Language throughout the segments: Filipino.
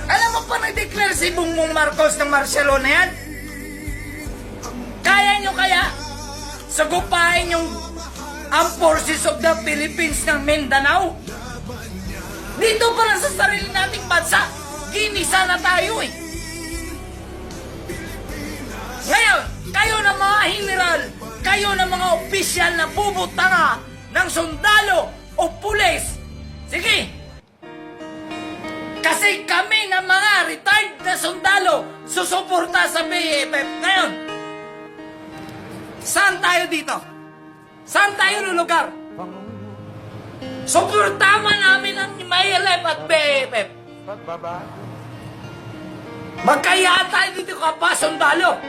Alam mo pa nag-declare si Bongbong Marcos ng martial law na yan? Kaya nyo kaya sagupain yung Armed Forces of the Philippines ng Mindanao? Dito pa lang sa sarili nating bansa, ginisa na tayo eh. Ngayon, kayo na mga general, kayo na mga opisyal na bubutanga ng sundalo o pulis, sige, kasi kami ng mga retired na sundalo susuporta sa BFF. Ngayon, saan tayo dito? Saan tayo lulugar? Suportaman namin ang MILF at BFF. Magkaya tayo dito kapwa sundalo.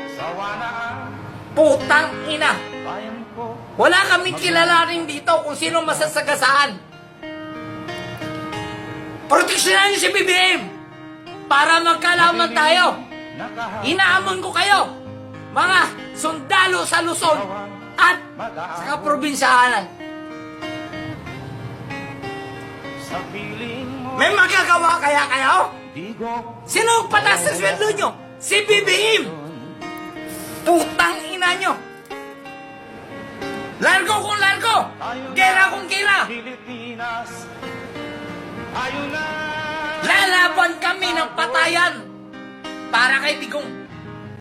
Putang ina. Wala kaming kilalanin dito kung sino masasagasaan. Proteksyonan niyo si BBM para magkalaman tayo. Inaamon ko kayo, mga sundalo sa Luzon at sa kaprobinsyahanan. May magagawa kaya kayo? Sino ang patas sa sweldo nyo? Si BBM! Putang ina nyo! Largo kung largo! Gera kung gera! Lalaban kami ng patayan para kay Digong.